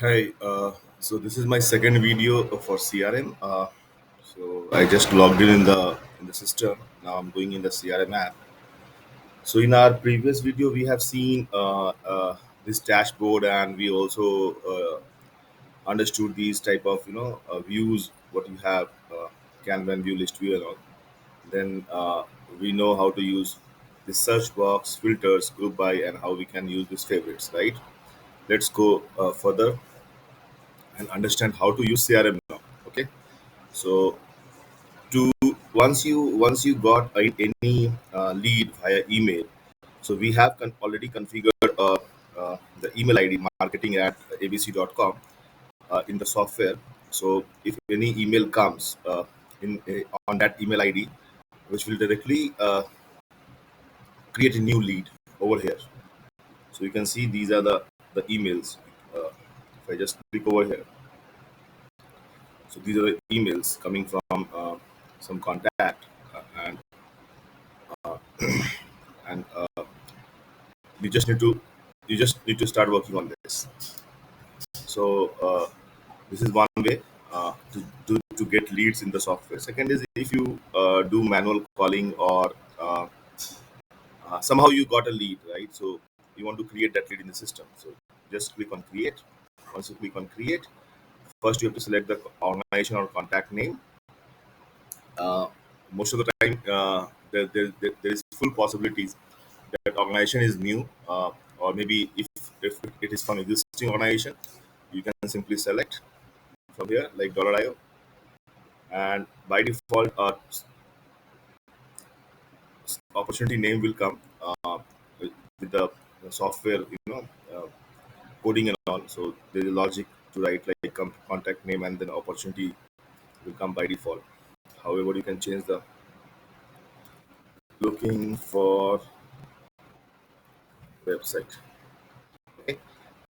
Hi, so this is my second video for CRM. So I just logged in the system. Now I'm going in the CRM app. So in our previous video, we have seen this dashboard, and we also understood these type of views. What you have, Canvan view, list view, and all. Then we know how to use the search box, filters, group by, and how we can use these favorites. Right. Let's go further and understand how to use CRM now. Okay, so to once you got any lead via email, so we have already configured the email ID marketing at abc.com in the software. So if any email comes on that email ID, which will directly create a new lead over here. So you can see these are the emails. If I just click over here, so these are the emails coming from some contact, and and you just need to start working on this. So this is one way to get leads in the software. Second is if you do manual calling, or somehow you got a lead, right? So you want to create that lead in the system. So just click on create. Once you click on create, first you have to select the organization or contact name. uh, Most of the time, there is full possibilities that organization is new, or maybe if it is from existing organization, you can simply select from here like $io, and by default opportunity name will come with the software, uh, coding and all. So there is a logic to write like contact name, and then opportunity will come by default. However, you can change the looking for website. Okay,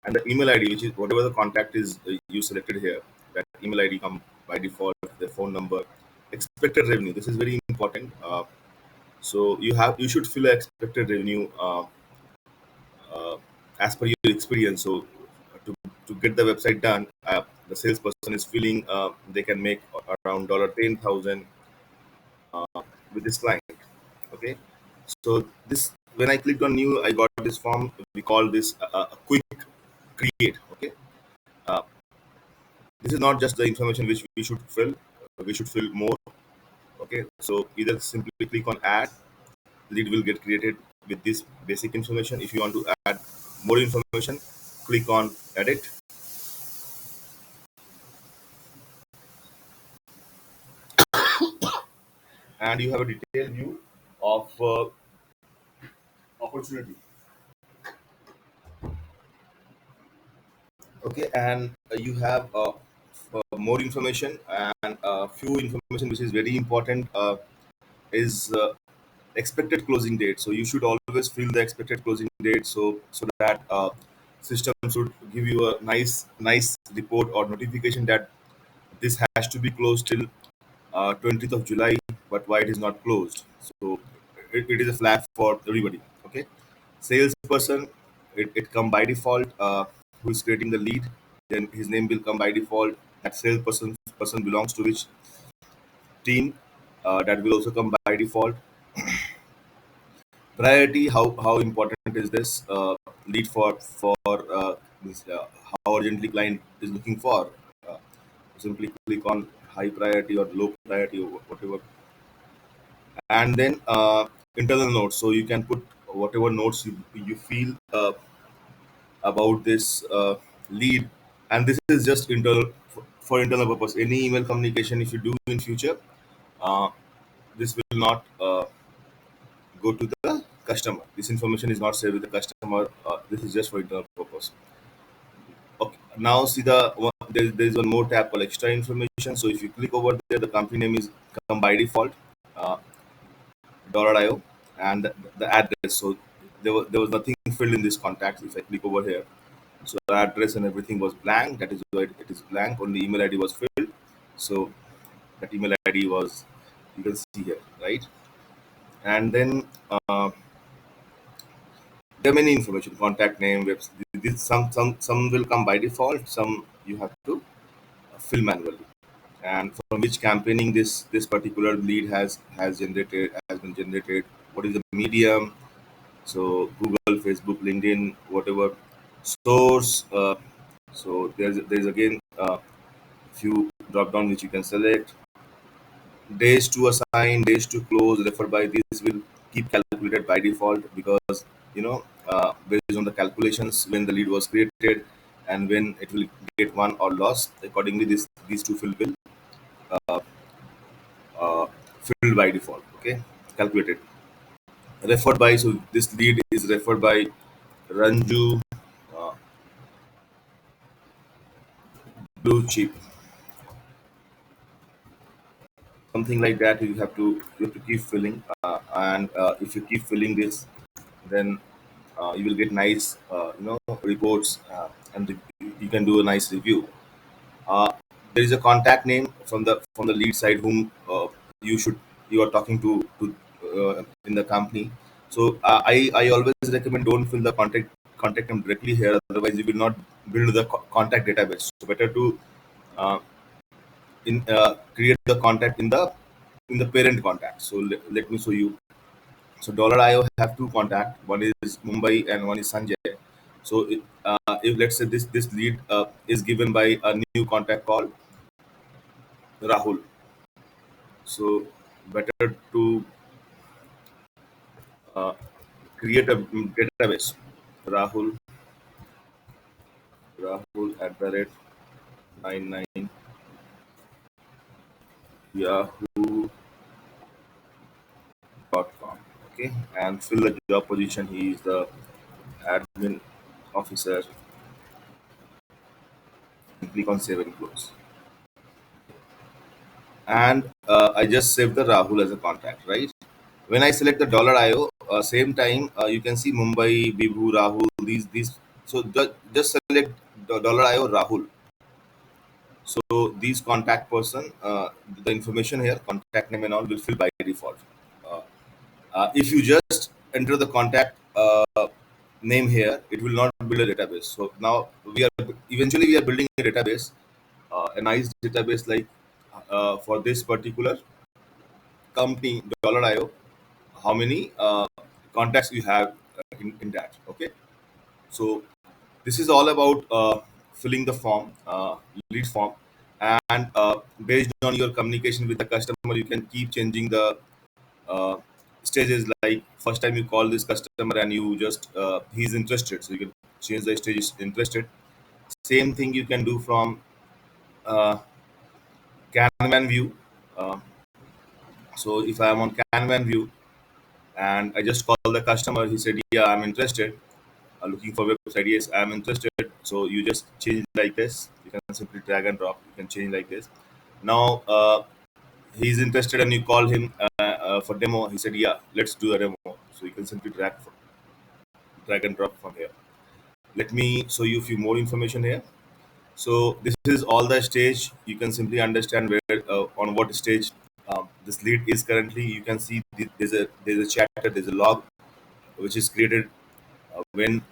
and the email ID, which is whatever the contact is you selected here, that email ID come by default, the phone number, expected revenue. This is very important. So you should fill a expected revenue uh, as per your experience. So to get the website done, the salesperson is feeling they can make around $10,000 with this client. Okay, so this when I clicked on new, I got this form. We call this a quick create. Okay, uh, this is not just the information which we should fill. We should fill more. Okay, so either simply click on add, lead will get created with this basic information. If you want to add more information, click on edit, and you have a detailed view of opportunity. Okay, and you have more information, and few information which is very important is expected closing date. So you should always fill the expected closing date, so that system should give you a nice report or notification that this has to be closed till 20th of July, but why it is not closed. So it is a flag for everybody. Okay, salesperson, it come by default. Who is creating the lead? Then his name will come by default. That salesperson belongs to which team? That will also come by default. Priority, how important is this lead for this, how urgently client is looking for. Uh, Simply click on high priority or low priority or whatever, and then internal notes. So you can put whatever notes you feel about this lead, and this is just internal for internal purpose. Any email communication if you do in future, uh, this will not go to the customer. This information is not saved with the customer. This is just for internal purpose. Okay. Now see there is one more tab called extra information. So if you click over there, the company name is come by default, uh, $io, and the address. So there was nothing filled in this contact. If I click over here, so the address and everything was blank. That is why it is blank. Only email ID was filled. So that email ID was, you can see here, right? And then there are many information, contact name, Some will come by default, some you have to fill manually. And from which campaigning this particular lead has been generated, what is the medium, so Google, Facebook, LinkedIn, whatever source. So there's again few drop down which you can select. Days to assign, days to close, referred by, this will keep calculated by default, because based on the calculations when the lead was created and when it will get won or lost, accordingly these two will uh, uh, filled by default. Okay, calculated. Referred by, so this lead is referred by Ranju, uh, blue chip, something like that. You have to keep filling, and if you keep filling this, then you will get nice reports, and you can do a nice review. uh, there is a contact name from the lead side whom you are talking to in the company. So I always recommend, don't fill the contact name directly here, otherwise you will not build the contact database. So better to uh, in create the contact in the parent contact. So let me show you. So $IO have two contact. One is Mumbai and one is Sanjay. So if let's say this lead is given by a new contact called Rahul. So better to uh, create a database. Rahul Rahul at the rate 99 yahoo.com. Okay, and fill the job position. He is the admin officer. Click on save and close. And I just saved the Rahul as a contact, right? When I select the $IO, same time you can see Mumbai, Bibhu, Rahul, these. So just select the $IO Rahul. So these contact person, the information here, contact name and all will fill by default. Uh, if you just enter the contact name here, it will not build a database. So now we are building a database, a nice database like for this particular company $IO. How many contacts you have in that? Okay, so this is all about filling the form, lead form, and based on your communication with the customer, you can keep changing the uh, stages. Like first time you call this customer and you just he's interested, so you can change the stage interested. Same thing you can do from uh, Canvan view. Uh, so if I am on Canvan view and I just call the customer, he said, "Yeah, I'm interested. Looking for website. Yes, I'm interested." So you just change like this. You can simply drag and drop. You can change like this. Now he's interested, and you call him for demo. He said, "Yeah, let's do a demo." So you can simply drag and drop from here. Let me show you a few more information here. So this is all the stage. You can simply understand where on what stage this lead is currently. You can see there's a chapter, there's a log which is created when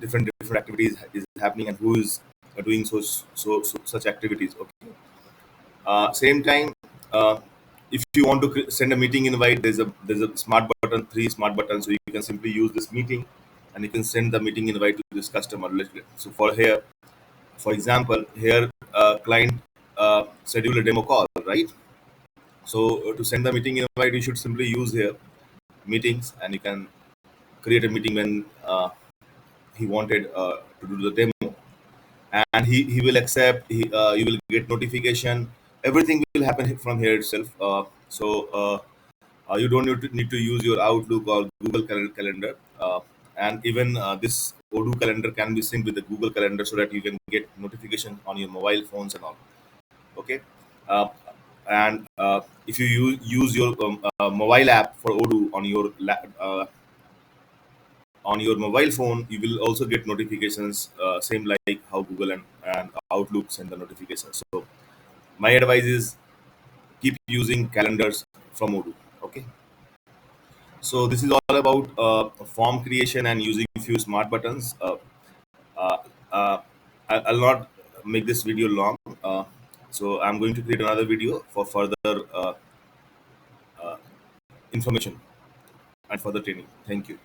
different activities is happening and who is doing such activities. Okay. Same time, uh, if you want to send a meeting invite, there's a smart button, three smart buttons, so you can simply use this meeting, and you can send the meeting invite to this customer. So for here, for example, here client schedule a demo call, right? So to send the meeting invite, you should simply use here meetings, and you can create a meeting when he wanted to do the demo, and he will accept. You will get notification. Everything will happen from here itself. You don't need to use your Outlook or Google Calendar. And even this ODOO calendar can be synced with the Google Calendar, so that you can get notification on your mobile phones and all. Okay. uh, and if you use your mobile app for ODOO on your mobile phone, you will also get notifications, same like how Google and Outlook send the notifications. So my advice is, keep using calendars from Odoo. Okay. So this is all about form creation and using few smart buttons. uh, I'll not make this video long. So I'm going to create another video for further information and further training. Thank you.